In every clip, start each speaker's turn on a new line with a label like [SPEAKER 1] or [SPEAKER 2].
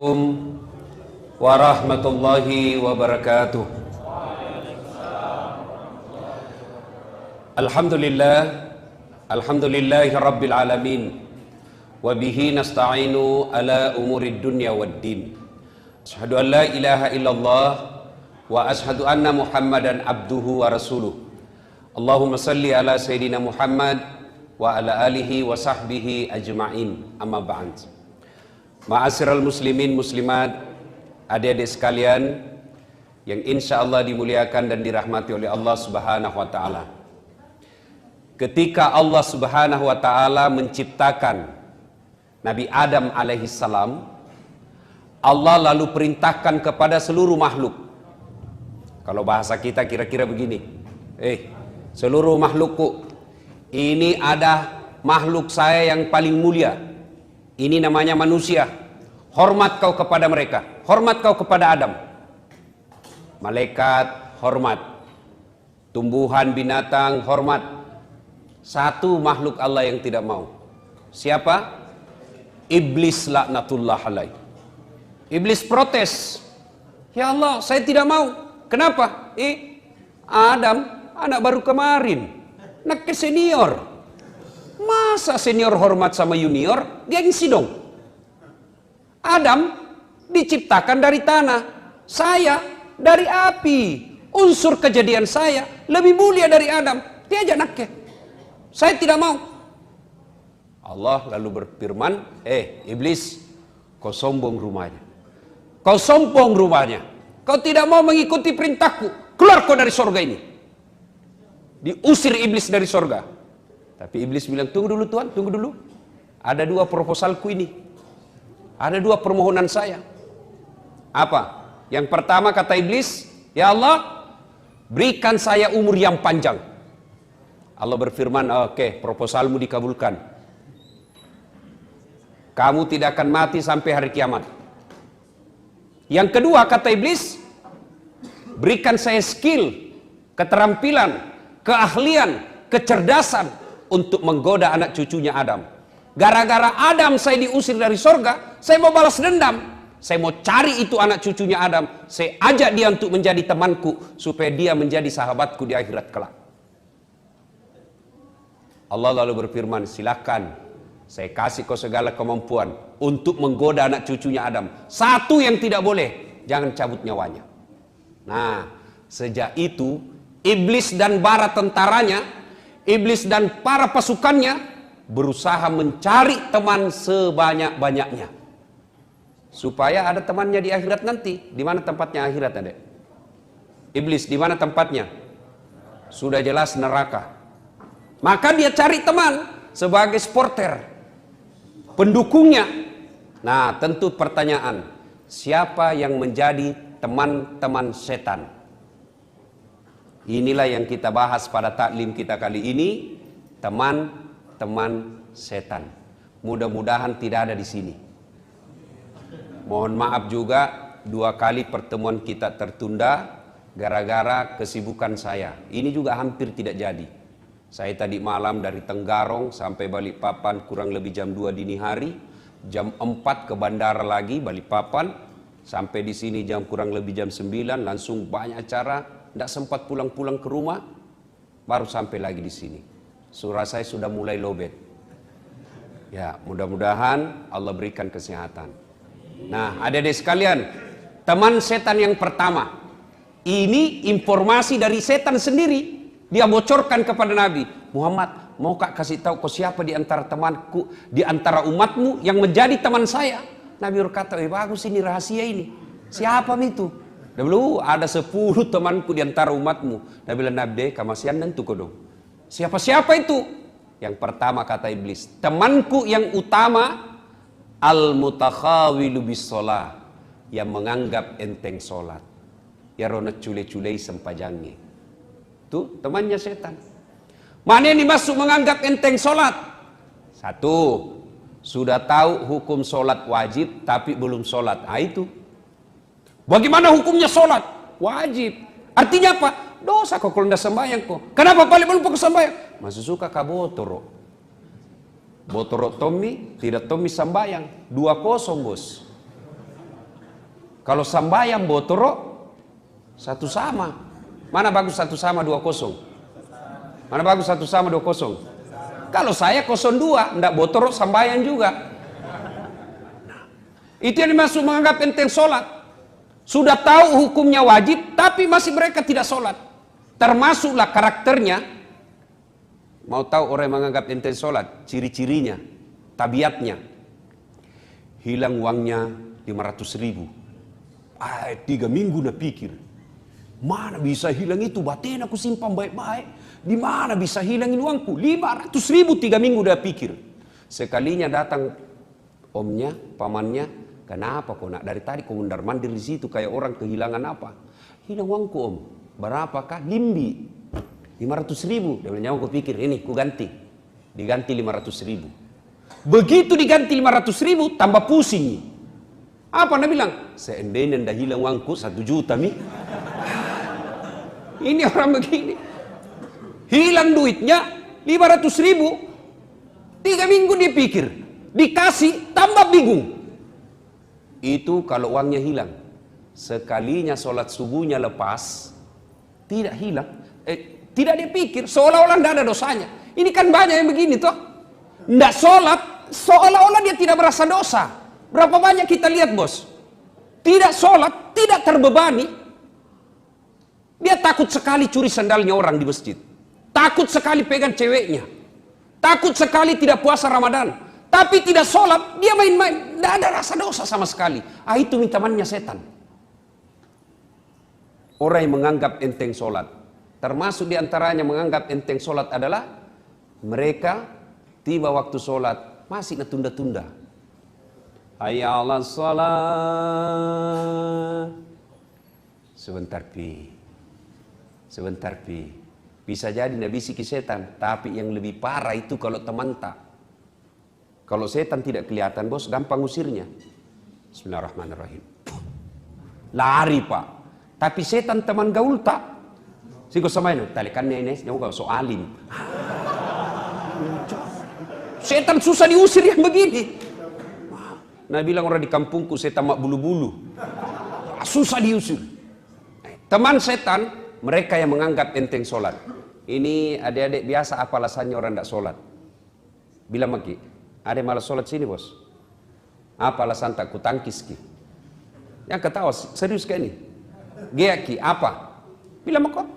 [SPEAKER 1] Assalamualaikum warahmatullahi wabarakatuh. Alhamdulillahi rabbil alamin. Wa bihi nasta'inu ala umurid dunya waddin. Asyhadu an la ilaha illallah wa asyhadu anna Muhammadan abduhu wa rasuluh. Allahumma salli ala Sayyidina Muhammad wa ala alihi wa sahbihi ajma'in. Amma ba'd. Ma'asyiral muslimin muslimat, adik-adik sekalian yang insya Allah dimuliakan dan dirahmati oleh Allah Subhanahu wa ta'ala. Ketika Allah Subhanahu wa ta'ala menciptakan Nabi Adam alaihissalam, Allah lalu perintahkan kepada seluruh makhluk. Kalau bahasa kita kira-kira begini, seluruh makhlukku, ini ada makhluk saya yang paling mulia. Ini namanya manusia. Hormat kau kepada mereka. Hormat kau kepada Adam. Malaikat, hormat. Tumbuhan, binatang, hormat. Satu makhluk Allah yang tidak mau. Siapa? Iblis laknatullah alaih. Iblis protes. Ya Allah, saya tidak mau. Kenapa? Adam, anak baru kemarin. Anak ke senior. Masa senior hormat sama junior? Gengsi dong. Adam diciptakan dari tanah, saya dari api. Unsur kejadian saya lebih mulia dari Adam. Dia aja nakke. Saya tidak mau. Allah lalu berfirman, iblis, kau sombong rumahnya. Kau sombong rumahnya. Kau tidak mau mengikuti perintahku. Keluar kau dari sorga ini. Diusir iblis dari sorga. Tapi iblis bilang, tunggu dulu Tuhan, tunggu dulu. Ada dua proposalku ini. Ada dua permohonan saya. Apa? Yang pertama kata iblis, ya Allah, berikan saya umur yang panjang. Allah berfirman, oke, proposalmu dikabulkan. Kamu tidak akan mati sampai hari kiamat. Yang kedua kata iblis, berikan saya skill, keterampilan, keahlian, kecerdasan untuk menggoda anak cucunya Adam. Gara-gara Adam saya diusir dari sorga, saya mau balas dendam. Saya mau cari itu anak cucunya Adam. Saya ajak dia untuk menjadi temanku, supaya dia menjadi sahabatku di akhirat kelak. Allah lalu berfirman, silakan, saya kasih kau segala kemampuan untuk menggoda anak cucunya Adam. Satu yang tidak boleh, jangan cabut nyawanya. Nah, sejak itu iblis dan bara tentaranya, iblis dan para pasukannya berusaha mencari teman sebanyak-banyaknya. Supaya ada temannya di akhirat nanti. Di mana tempatnya akhirat, adek? Iblis, di mana tempatnya? Sudah jelas neraka. Maka dia cari teman sebagai supporter, pendukungnya. Nah, tentu pertanyaan, siapa yang menjadi teman-teman setan? Inilah yang kita bahas pada taklim kita kali ini, teman-teman setan. Mudah-mudahan tidak ada di sini. Mohon maaf juga, 2 kali pertemuan kita tertunda gara-gara kesibukan saya. Ini juga hampir tidak jadi. Saya tadi malam dari Tenggarong sampai Balikpapan kurang lebih jam 2 dini hari, jam 4 ke bandara lagi Balikpapan, sampai di sini jam kurang lebih jam 9, langsung banyak acara. Tidak sempat pulang-pulang ke rumah, baru sampai lagi di sini. Surah saya sudah mulai lowbat. Ya, mudah-mudahan Allah berikan kesehatan. Nah, adik-adik sekalian, teman setan yang pertama, ini informasi dari setan sendiri. Dia bocorkan kepada Nabi Muhammad, mau kak kasih tahu kau siapa di antara temanku, di antara umatmu yang menjadi teman saya? Nabi berkata, bagus ini rahasia ini. Siapa itu? Dulu ada 10 temanku di antara umatmu. Nabi bilang, Nabi, kamasian nentu kau dong. Siapa-siapa itu? Yang pertama kata iblis, temanku yang utama, al-mutakhawilu bis sholah, yang menganggap enteng sholat. Ya rona cule-culei sempajangnya. Itu temannya setan. Mana yang dimaksud menganggap enteng sholat? Satu, sudah tahu hukum sholat wajib tapi belum sholat. Nah itu. Bagaimana hukumnya sholat? Wajib. Artinya apa? Dosa kok kalau tidak sembahyang kok. Kenapa paling belum kau sembahyang? Masih suka kah botoro? Botoro Tommy, tidak Tommy sembahyang. 2-0 bos. Kalau sambayang botoro, satu sama. Mana bagus satu sama 2-0? Mana bagus satu sama 2-0? Kalau saya 0-2, ndak botoro sambayang juga. Nah, itu yang dimaksud menganggap enteng sholat. Sudah tahu hukumnya wajib, tapi masih mereka tidak sholat. Termasuklah karakternya. Mau tahu orang yang menganggap enteng sholat? Ciri-cirinya, tabiatnya. Hilang uangnya 500.000. 3 minggu nak pikir. Mana bisa hilang itu? Batin aku simpan baik-baik. Di mana bisa hilangin uangku? 500.000 3 minggu dah pikir. Sekalinya datang omnya, pamannya. Kenapa kau nak dari tadi kau mundar-mandir di situ kayak orang kehilangan apa? Hilang uangku om. Berapakah? Limbi. 500.000. Dia bilang, aku pikir ini ku ganti. Diganti 500.000. Begitu diganti 500.000 tambah pusing. Apa anda bilang? Seandainya anda hilang uangku 1 juta mi. Ini orang begini. Hilang duitnya 500.000. 3 minggu dia pikir. Dikasih tambah bingung. Itu kalau uangnya hilang. Sekalinya sholat subuhnya lepas. Tidak hilang. Tidak dia pikir. Seolah-olah tidak ada dosanya. Ini kan banyak yang begini toh. Tidak sholat. Seolah-olah dia tidak merasa dosa. Berapa banyak kita lihat bos. Tidak sholat. Tidak terbebani. Dia takut sekali curi sandalnya orang di masjid. Takut sekali pegang ceweknya. Takut sekali tidak puasa Ramadan. Tapi tidak sholat, dia main-main. Tidak ada rasa dosa sama sekali. Itu temannya setan. Orang yang menganggap enteng sholat. Termasuk diantaranya menganggap enteng sholat adalah mereka tiba waktu sholat masih tunda-tunda. Hayya 'alas shalah. Sebentar pi. Sebentar pi. Bisa jadi tidak bisiki setan. Tapi yang lebih parah itu kalau teman tak. Kalau setan tidak kelihatan bos, gampang usirnya. Bismillahirrahmanirrahim. Lari pak. Tapi setan teman gaul tak. Siko sama ini. Talikannya ini. Nyawa so alim. Setan susah diusir yang begini. Nah bilang orang di kampungku setan mak bulu-bulu. Susah diusir. Teman setan. Mereka yang menganggap enteng sholat. Ini adik-adik biasa apa alasannya orang tidak sholat? Bilang maki, ada malas sholat sini bos. Apa alasan tak kutangkis ki? Yang ketawa serius kayak ini. Gea ki apa? Bilang mako.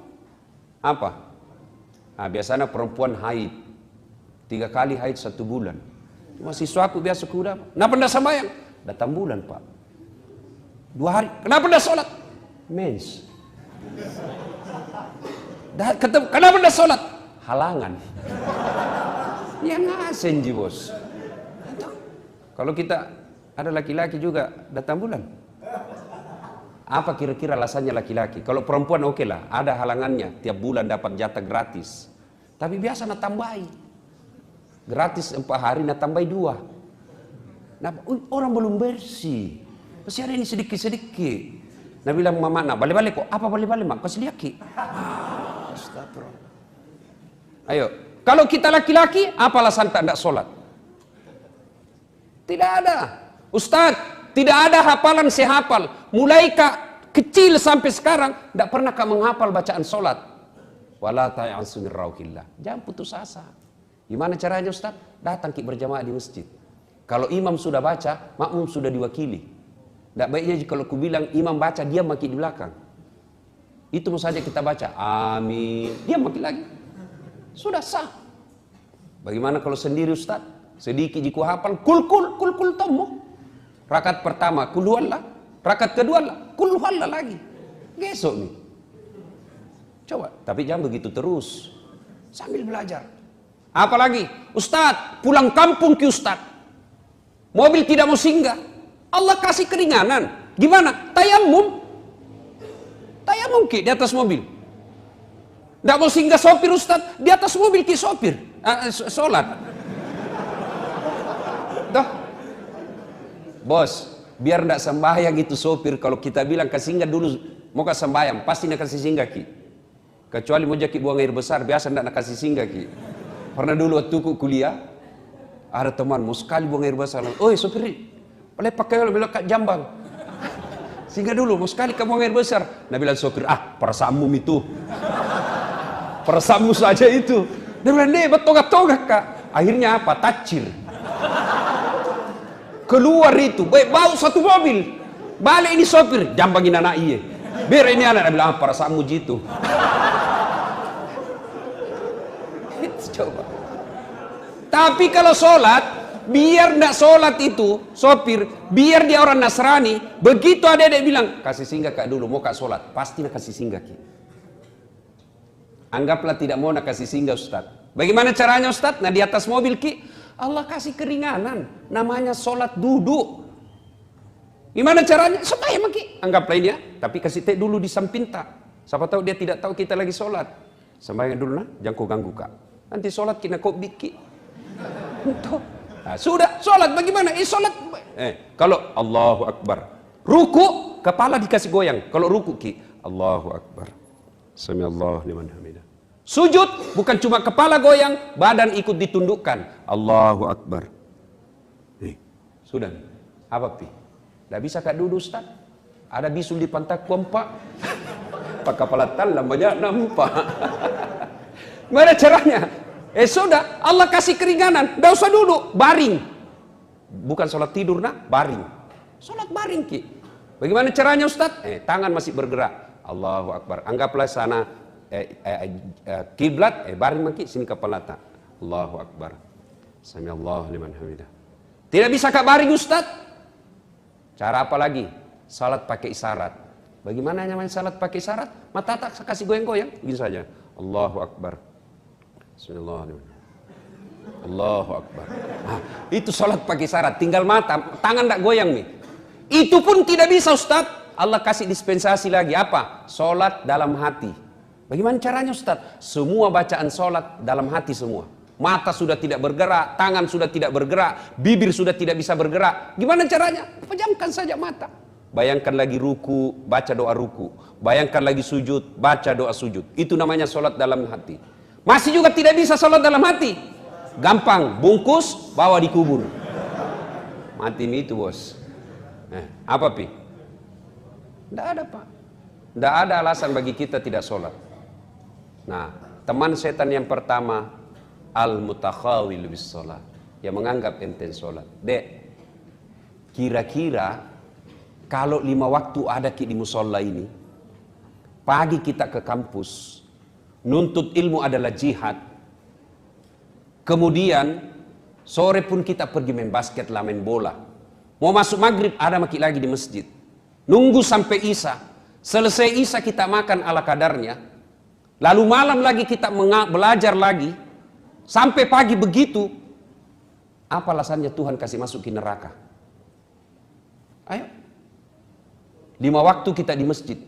[SPEAKER 1] Apa? Nah, biasanya perempuan haid 3 kali haid 1 bulan. Mahasiswa aku biasa kuda. Kenapa tidak sembahyang? Datang bulan pak. 2 hari. Kenapa tidak sholat? Mens. Kenapa dah sholat? Halangan. Ya ngasen ji bos. Kalau kita ada laki-laki juga datang bulan. Apa kira-kira alasannya laki-laki? Kalau perempuan oke lah, ada halangannya. Tiap bulan dapat jatah gratis. Tapi biasa nak tambahi. Gratis 4 hari nak tambahi 2. Nah, orang belum bersih. Masih ada ini sedikit-sedikit. Nah bilang mama, nah balik-balik kok. Apa balik-balik mak? Kasih liaki. Astagfirullah. Ayo. Kalau kita laki-laki, apa alasan tak nak sholat? Tidak ada. Ustadz, tidak ada hafalan sehafal. Mulai kecil sampai sekarang, tidak pernah kau menghafal bacaan sholat. Wala ta'asu min rauhillah. Jangan putus asa. Gimana caranya Ustadz? Datang ki berjamaah di masjid. Kalau imam sudah baca, makmum sudah diwakili. Tidak baiknya kalau aku bilang imam baca, dia maki di belakang. Itu saja kita baca. Amin. Dia maki lagi. Sudah sah. Bagaimana kalau sendiri Ustaz? Sedikit jika hafal. Kul tomo. Rakaat pertama kul huwallah. Rakaat kedua lah. Kul huwallah lagi. Gesok nih. Coba. Tapi jangan begitu terus. Sambil belajar. Apalagi Ustaz pulang kampung ki Ustaz. Mobil tidak mau singgah. Allah kasih keringanan. Gimana? Tayamum. Tayamum ki di atas mobil. Tidak mau singgah sopir Ustaz. Di atas mobil ki sopir. Sholat. Tuh. Bos, biar tidak sembahyang itu sopir. Kalau kita bilang ke singgah dulu. Mau ke sembahyang. Pasti nak kasih singgah ki. Kecuali mau jaki buang air besar. Biasa tidak nak kasih singgah ki. Pernah dulu waktu kuliah. Ada teman mau sekali buang air besar. Oi sopir. Boleh pakai lo belok kat jambang. Singgah dulu, mau sekali kamu air besar. Nah bilang sopir, perasaanmu itu. Perasaanmu saja itu. Dia bilang, nih betogak-togak kak. Akhirnya apa? Tacir. Keluar itu, bau satu mobil. Balik ini sopir, jambangin anak iya. Biar ini anak, dia bilang, perasaanmu gitu. Coba. Tapi kalau sholat, biar ndak sholat itu, sopir, biar dia orang Nasrani, begitu adik-adik bilang, kasih singgah kak dulu, mau kak sholat, pasti nak kasih singgah ki. Anggaplah tidak mau nak kasih singgah Ustaz. Bagaimana caranya Ustaz? Nah di atas mobil ki, Allah kasih keringanan, namanya sholat duduk. Gimana caranya? Sembahyang ki. Anggaplah ini ya, tapi kasih teh dulu di samping tak. Siapa tahu dia tidak tahu kita lagi sholat. Sembahyang dulu nah, jangan kau ganggu kak. Nanti sholat kena kau biki. Nah, sudah sholat bagaimana? Sholat. Kalau Allahu Akbar, ruku kepala dikasih goyang. Kalau ruku ki, Allahu Akbar. Samiallahu liman hamidah. Sujud bukan cuma kepala goyang, badan ikut ditundukkan. Allahu Akbar. Sudah. Apa pi? Tidak bisa kak duduk Ustaz. Ada bisul di pantat kompak. Pak kepala talam banyak nampak. Gimana caranya? Sudah, Allah kasih keringanan. Tidak usah duduk, baring. Bukan sholat tidur nak, baring. Sholat baring ki. Bagaimana caranya Ustaz? Tangan masih bergerak. Allahu Akbar. Anggaplah sana kiblat, baring maki sini kepala tak. Allahu Akbar. Samiallahu liman hamidah. Tidak bisa kak baring Ustaz? Cara apa lagi? Salat pakai isyarat. Bagaimana namanya salat pakai isyarat? Mata tak kasih goyang-goyang, begini saja. Allahu Akbar. Bismillahirrahmanirrahim. Allahu Akbar. Itu salat pakai isyarat, tinggal mata, tangan tak goyang nih. Itu pun tidak bisa Ustaz. Allah kasih dispensasi lagi apa? Salat dalam hati. Bagaimana caranya Ustaz? Semua bacaan salat dalam hati semua. Mata sudah tidak bergerak, tangan sudah tidak bergerak, bibir sudah tidak bisa bergerak. Gimana caranya? Pejamkan saja mata. Bayangkan lagi ruku, baca doa ruku. Bayangkan lagi sujud, baca doa sujud. Itu namanya salat dalam hati. Masih juga tidak bisa salat dalam hati. Gampang, bungkus, bawa dikubur. Mati itu bos. Apa pi? Tidak ada pak. Tidak ada alasan bagi kita tidak sholat. Nah, teman setan yang pertama, al-mutakhawil bis sholat, yang menganggap enteng sholat. Dek, kira-kira kalau 5 waktu ada di musola ini, pagi kita ke kampus, nuntut ilmu adalah jihad, kemudian sore pun kita pergi main basket lah, main bola, mau masuk maghrib ada maki lagi di masjid, nunggu sampai isya, selesai isya kita makan ala kadarnya, lalu malam lagi kita belajar lagi, sampai pagi begitu. Apa alasannya Tuhan kasih masuk ke neraka? Ayo, 5 waktu kita di masjid,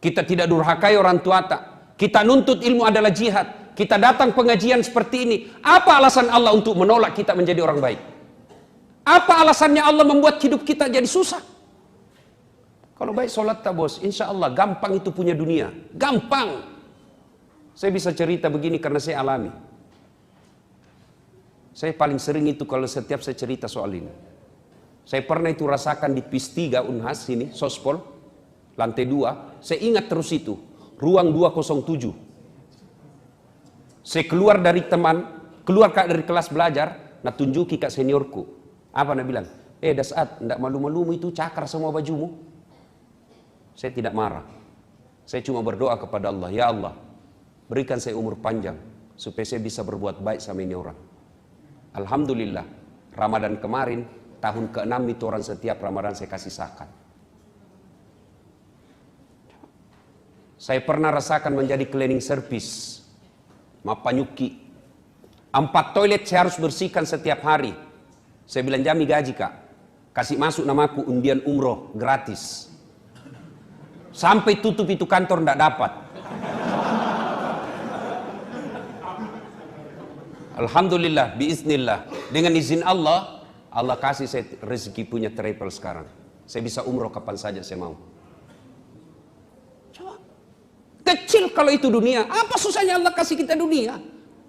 [SPEAKER 1] kita tidak durhakai orang tua tak, kita nuntut ilmu adalah jihad, kita datang pengajian seperti ini. Apa alasan Allah untuk menolak kita menjadi orang baik? Apa alasannya Allah membuat hidup kita jadi susah? Kalau baik sholat tak bos, insya Allah gampang itu punya dunia, gampang. Saya bisa cerita begini karena saya alami. Saya paling sering itu kalau setiap saya cerita soal ini. Saya pernah itu rasakan di PIS 3 Unhas sini, Sospol, lantai 2. Saya ingat terus itu, ruang 207. Saya keluar dari teman, keluar dari kelas belajar, nak tunjuki kak seniorku. Apa nak bilang? Dasat, ndak malu-malumu itu cakar semua bajumu. Saya tidak marah. Saya cuma berdoa kepada Allah, ya Allah, berikan saya umur panjang supaya saya bisa berbuat baik sama ini orang. Alhamdulillah, Ramadan kemarin, tahun ke-6 itu orang setiap Ramadan saya kasih zakat. Saya pernah rasakan menjadi cleaning service, mapanyuki. 4 toilet saya harus bersihkan setiap hari. Saya bilang jami gaji kak, kasih masuk namaku undian umroh gratis. Sampai tutup itu kantor tidak dapat. Alhamdulillah, biiznillah. Dengan izin Allah, Allah kasih saya rezeki punya travel sekarang. Saya bisa umroh kapan saja saya mau. Coba. Kecil kalau itu dunia. Apa susahnya Allah kasih kita dunia?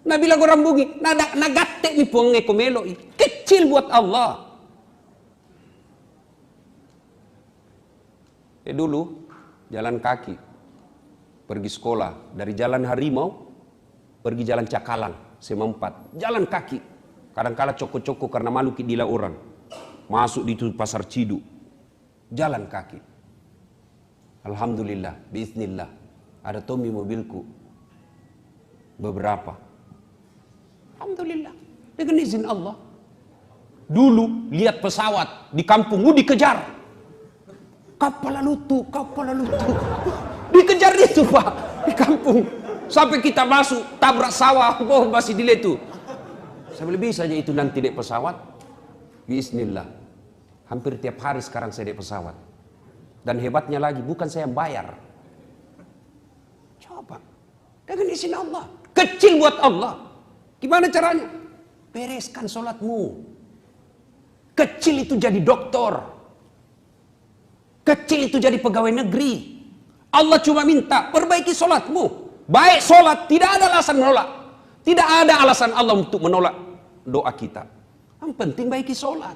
[SPEAKER 1] Nah bilang orang bungi, nagatte mi ponge komelo. Kecil buat Allah. Dulu jalan kaki pergi sekolah dari Jalan Harimau pergi Jalan Cakalang Semempat, jalan kaki. Kadang-kala coko-coko karena malu dila orang. Masuk di itu Pasar Cidu, jalan kaki. Alhamdulillah, biiznillah, ada Tommy mobilku beberapa. Alhamdulillah, dengan izin Allah. Dulu lihat pesawat di kampung, dikejar. Kapal lutu. Dikejar itu Pak, di kampung. Sampai kita masuk, tabrak sawah, masih dilihat itu. Saya lebih saja itu nanti naik pesawat. Bismillah. Hampir tiap hari sekarang saya naik pesawat. Dan hebatnya lagi, bukan saya yang bayar. Coba, dengan izin Allah. Kecil buat Allah. Gimana caranya? Bereskan sholatmu. Kecil itu jadi dokter. Kecil itu jadi pegawai negeri. Allah cuma minta perbaiki sholatmu. Baik sholat, tidak ada alasan menolak. Tidak ada alasan Allah untuk menolak doa kita. Yang penting baiki sholat.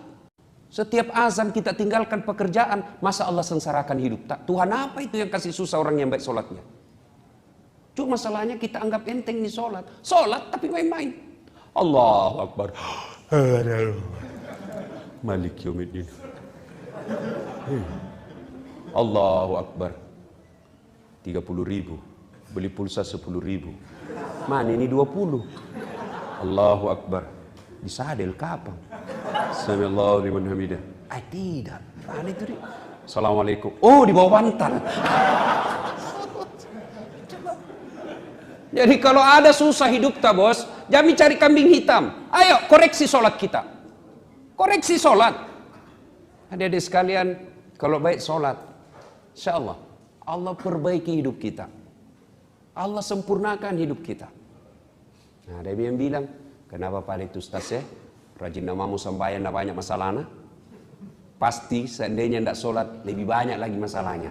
[SPEAKER 1] Setiap azan kita tinggalkan pekerjaan, masa Allah sengsarakan hidup? Tak, Tuhan apa itu yang kasih susah orang yang baik sholatnya? Cuma masalahnya kita anggap enteng nih sholat. Sholat tapi main-main. Allahu Akbar. Malik yaumiddin. Allahu Akbar. 30.000. Beli pulsa 10.000. Mana ini 20? Allahu Akbar. Disadel kapan? Samiallahu liman hamidah. Tidak. Mana itu? Assalamualaikum. Oh, di bawah bantal. Jadi kalau ada susah hidup tak bos, jangan cari kambing hitam. Ayo koreksi sholat kita. Koreksi sholat. Adik-adik sekalian, kalau baik sholat, insya Allah, Allah perbaiki hidup kita. Allah sempurnakan hidup kita. Nah, ada yang bilang, kenapa Pak itu Ustaz ya? Rajin namamu sembahyang tidak banyak masalahnya. Pasti seandainya tidak sholat, lebih banyak lagi masalahnya.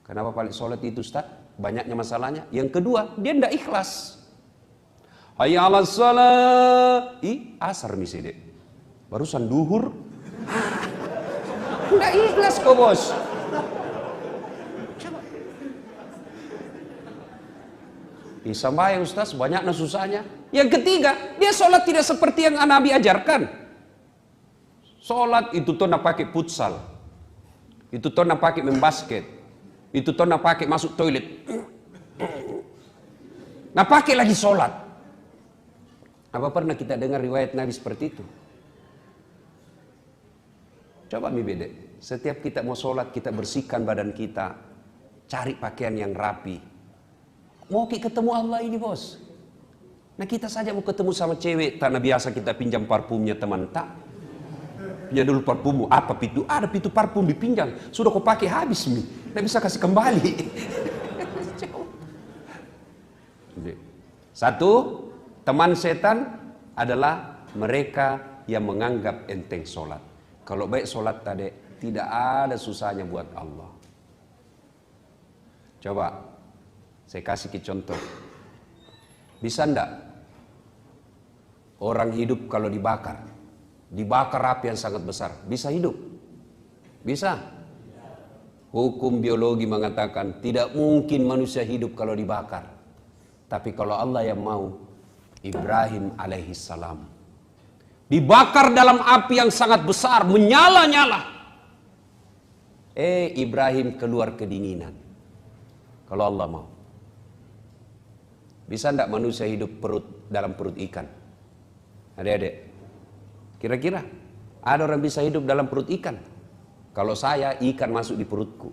[SPEAKER 1] Kenapa Pak sholat itu Ustaz? Banyaknya masalahnya. Yang kedua, dia tidak ikhlas. Hayya 'alas shalah. Asar misalnya. Barusan duhur. Tidak ikhlas kok bos. Sembahyang Ustaz, banyaknya susahnya. Yang ketiga, dia sholat tidak seperti yang Nabi ajarkan. Sholat itu tuh nak pakai futsal. Itu tuh nak pakai main basket. Itu tuh nak pakai masuk toilet. Nah pakai lagi sholat. Apa pernah kita dengar riwayat Nabi seperti itu? Coba mi bede. Setiap kita mau sholat, kita bersihkan badan kita. Cari pakaian yang rapi. Mau ketemu Allah ini bos. Nah kita saja mau ketemu sama cewek, tanah biasa kita pinjam parfumnya teman tak. Pinjam dulu parfummu, apa pitu? Ada pitu parfum dipinjam, sudah kau pakai habis mi, tidak bisa kasih kembali. Satu, teman setan adalah mereka yang menganggap enteng sholat. Kalau baik sholat tadi, tidak ada susahnya buat Allah. Coba. Saya kasih ke contoh. Bisa enggak orang hidup kalau dibakar? Dibakar api yang sangat besar. Bisa hidup? Bisa? Hukum biologi mengatakan tidak mungkin manusia hidup kalau dibakar. Tapi kalau Allah yang mau, Ibrahim alaihissalam dibakar dalam api yang sangat besar, menyala-nyala. Ibrahim keluar kedinginan. Kalau Allah mau. Bisa enggak manusia hidup dalam perut ikan? Adik-adik, kira-kira ada orang bisa hidup dalam perut ikan? Kalau saya, ikan masuk di perutku.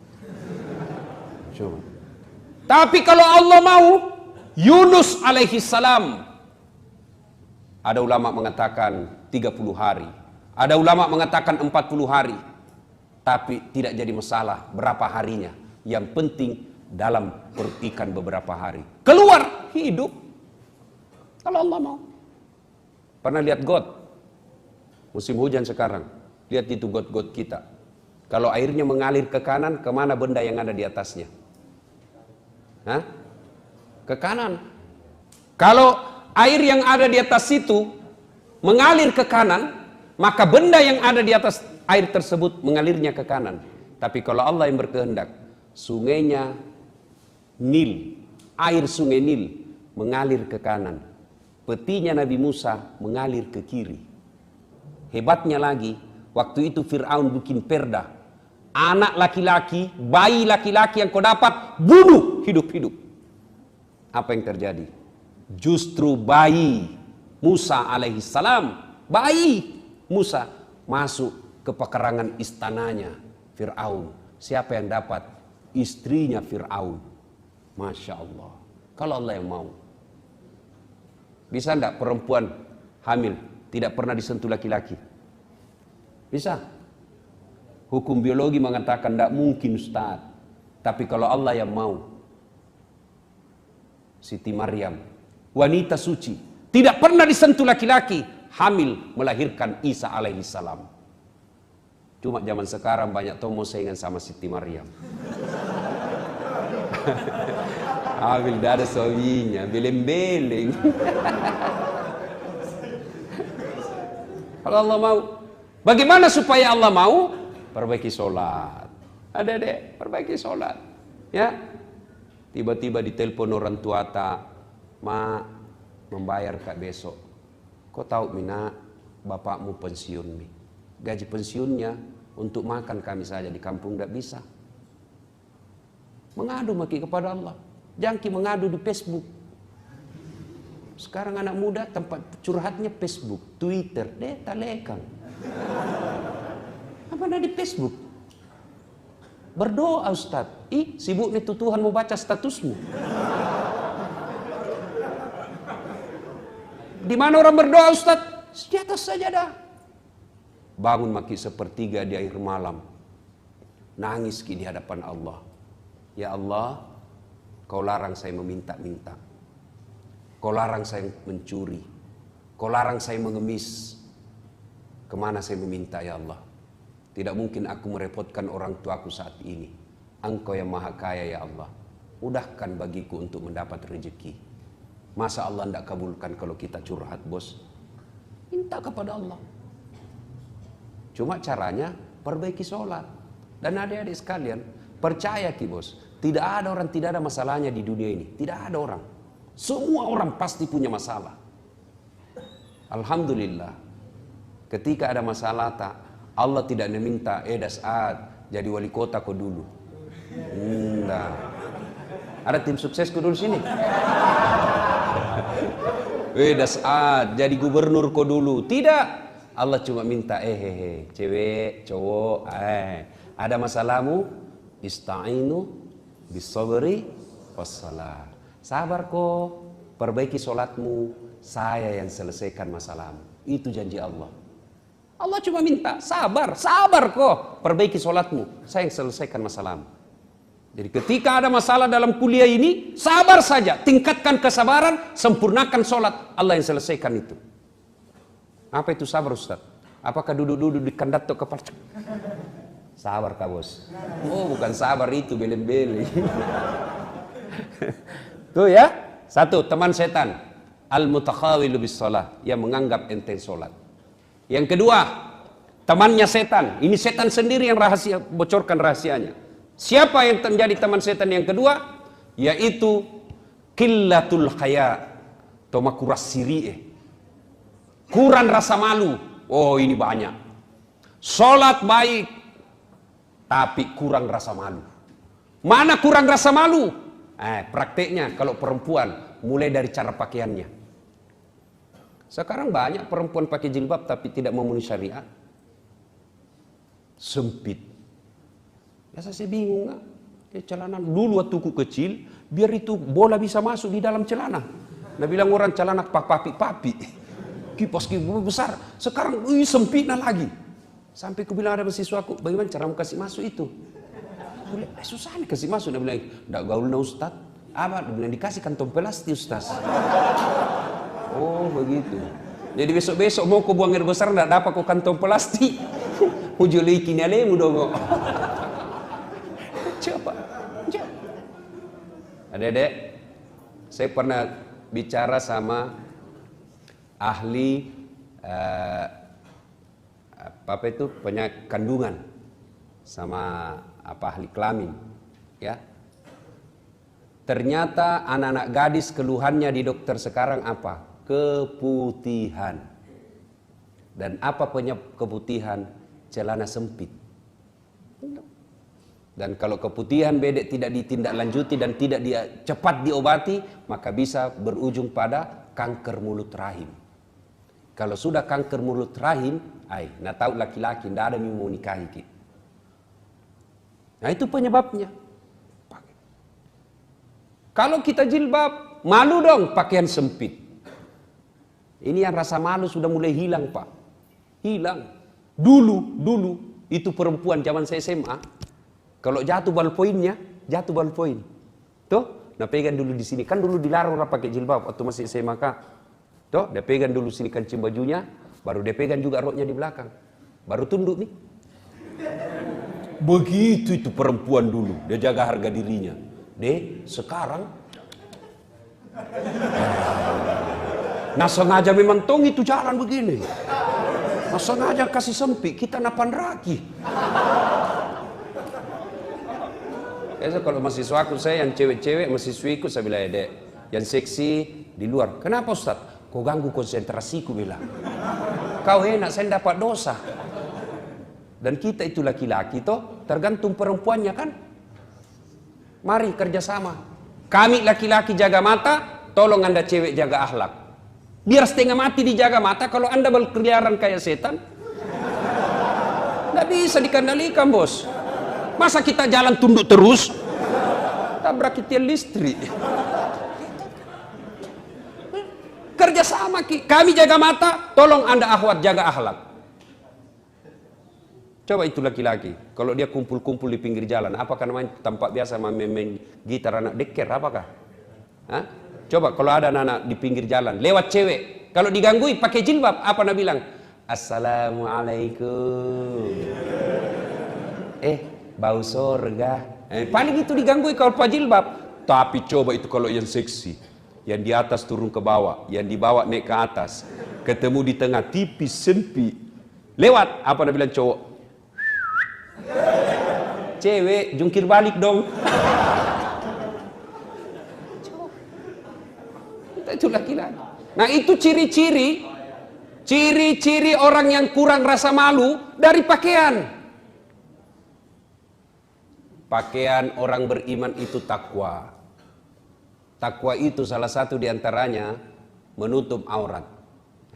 [SPEAKER 1] Coba. Tapi kalau Allah mau, Yunus alaihi salam, ada ulama mengatakan 30 hari, ada ulama mengatakan 40 hari, tapi tidak jadi masalah berapa harinya. Yang penting dalam perut ikan beberapa hari. Keluar hidup. Kalau Allah mau. Pernah lihat got? Musim hujan sekarang. Lihat itu got-got kita. Kalau airnya mengalir ke kanan, kemana benda yang ada di atasnya? Hah? Ke kanan. Kalau air yang ada di atas situ mengalir ke kanan, maka benda yang ada di atas air tersebut mengalirnya ke kanan. Tapi kalau Allah yang berkehendak, sungainya Nil, air sungai Nil mengalir ke kanan. Petinya Nabi Musa mengalir ke kiri. Hebatnya lagi, waktu itu Fir'aun bikin perda. Anak laki-laki, bayi laki-laki yang kau dapat, bunuh hidup-hidup. Apa yang terjadi? Justru bayi Musa alaihissalam, bayi Musa masuk ke pekarangan istananya Fir'aun. Siapa yang dapat? Istrinya Fir'aun. Masya Allah. Kalau Allah yang mau. Bisa enggak perempuan hamil tidak pernah disentuh laki-laki? Bisa. Hukum biologi mengatakan enggak mungkin, Ustaz. Tapi kalau Allah yang mau. Siti Maryam, wanita suci, tidak pernah disentuh laki-laki, hamil melahirkan Isa alaihissalam. Cuma zaman sekarang banyak tomo saingan sama Siti Maryam. Hamil dah ada suaminya, beleng-beleng. Kalau Allah mau. Bagaimana supaya Allah mau? Perbaiki sholat. Adik-adik, perbaiki sholat. Ya. Tiba-tiba ditelepon orang tua tak, "Ma, membayar kak besok. Kau tahu Mina, bapakmu pensiun Mi. Gaji pensiunnya untuk makan kami saja di kampung tidak bisa." Mengadu maki kepada Allah. Jangki mengadu di Facebook. Sekarang anak muda tempat curhatnya Facebook, Twitter, talekang. Apa ada di Facebook? Berdoa Ustaz. Sibuk nih tuh Tuhan mau baca statusmu. Di mana orang berdoa Ustaz? Di atas sajadah. Bangun maki sepertiga di akhir malam. Nangis di hadapan Allah. Ya Allah, Kau larang saya meminta-minta. Kau larang saya mencuri. Kau larang saya mengemis. Kemana saya meminta ya Allah? Tidak mungkin aku merepotkan orang tuaku saat ini. Engkau yang maha kaya ya Allah. Mudahkan bagiku untuk mendapat rezeki. Masa Allah tidak kabulkan kalau kita curhat bos? Minta kepada Allah. Cuma caranya perbaiki sholat. Dan adik-adik sekalian, percaya ki bos, tidak ada orang tidak ada masalahnya di dunia ini. Tidak ada orang. Semua orang pasti punya masalah. Alhamdulillah. Ketika ada masalah tak, Allah tidak meminta, Das'ad jadi wali kota kau dulu. Nah. Ada tim suksesku dulu sini. Das'ad jadi gubernur kau dulu. Tidak. Allah cuma minta, cewek, cowok, ada masalahmu, ista'inu bisabri wassalah. Sabar kok, perbaiki sholatmu, saya yang selesaikan masalahmu. Itu janji Allah. Allah cuma minta, sabar kok, perbaiki sholatmu, saya yang selesaikan masalahmu. Jadi ketika ada masalah dalam kuliah ini, sabar saja, tingkatkan kesabaran, sempurnakan sholat, Allah yang selesaikan itu. Apa itu sabar Ustaz? Apakah duduk-duduk di kandat atau kepala? Sabar kak bos. Oh bukan sabar itu, beleng-beleng. Tuh ya, satu teman setan, al-mutakhawilu bis shalah, yang menganggap enteng sholat. Yang kedua, temannya setan. Ini setan sendiri yang rahasia, bocorkan rahasianya. Siapa yang menjadi teman setan yang kedua? Yaitu qillatul haya, tomakuras siri'e. Kurang rasa malu. Oh ini banyak. Sholat baik, tapi kurang rasa malu. Mana kurang rasa malu? Prakteknya kalau perempuan mulai dari cara pakaiannya. Sekarang banyak perempuan pakai jilbab tapi tidak memenuhi syariat. Sempit. Biasa saya bingung nggak? Celana dulu waktu ku kecil, biar itu bola bisa masuk di dalam celana. Nah bilang orang celana papi. Kipas besar. Sekarang sempitnya lagi. Sampai ku bilang ada mahasiswaku, bagaimana cara mau kasih masuk itu? Susah nih kasih masuk. Dia bilang, enggak gaul na Ustaz. Apa? Dia bilang, dikasih kantong plastik Ustaz. Oh begitu. Jadi besok-besok mau ku buang air besar, enggak dapat ku kantong plastik. Ujuli kini alemu dong. Coba. Adik-adik, saya pernah bicara sama ahli Papa itu penyakit kandungan sama ahli kelamin, ya. Ternyata anak-anak gadis keluhannya di dokter sekarang apa? Keputihan. Dan apa penyebab keputihan? Celana sempit. Dan kalau keputihan bedek tidak ditindaklanjuti dan tidak cepat diobati, maka bisa berujung pada kanker mulut rahim. Kalau sudah kanker mulut rahim, nah tahu laki-laki tidak ada yang mau nikahi kita. Nah itu penyebabnya. Kalau kita jilbab, malu dong pakaian sempit. Ini yang rasa malu sudah mulai hilang, Pak. Hilang. Dulu itu perempuan zaman saya SMA, kalau jatuh ballpointnya, jatuh ballpoint. Tuh, nah pegang dulu di sini. Kan dulu dilarang orang pakai jilbab waktu masih SMA, Kak. Tuh, dia pegang dulu sini kancing bajunya, baru dia pegang juga roknya di belakang. Baru tunduk nih. Begitu itu perempuan dulu, dia jaga harga dirinya. Sekarang nah sengaja memang tong itu jalan begini. Nah sengaja kasih sempit, kita napan raki. Biasa kalau mahasiswaku saya yang cewek-cewek, mahasiswiku saya bilang, Dek, yang seksi di luar. Kenapa Ustaz? Kau ganggu konsentrasiku, bilang. Kau enak, saya dapat dosa. Dan kita itu laki-laki toh, tergantung perempuannya kan. Mari kerjasama. Kami laki-laki jaga mata, tolong Anda cewek jaga akhlak. Biar setengah mati dijaga mata, kalau Anda berkeliaran kayak setan, tidak bisa dikendalikan, bos. Masa kita jalan tunduk terus? Tabrak tiang listrik. Kerjasama, kami jaga mata, tolong Anda akhwat jaga akhlak. Coba itu laki-laki, kalau dia kumpul-kumpul di pinggir jalan, apakah namanya tampak biasa main gitar anak deker, apakah? Hah? Coba kalau ada anak di pinggir jalan, lewat cewek, kalau diganggui pakai jilbab, apa nak bilang? Assalamualaikum. Bau sorga. Paling itu diganggui kalau pakai jilbab. Tapi coba itu kalau yang seksi, yang di atas turun ke bawah, yang di bawah naik ke atas, ketemu di tengah tipis sempit, lewat, apa nak bilang cowok? Cewek jungkir balik dong. Itu laki-laki. Nah itu ciri-ciri orang yang kurang rasa malu dari pakaian. Pakaian orang beriman itu takwa. Takwa itu salah satu diantaranya menutup aurat.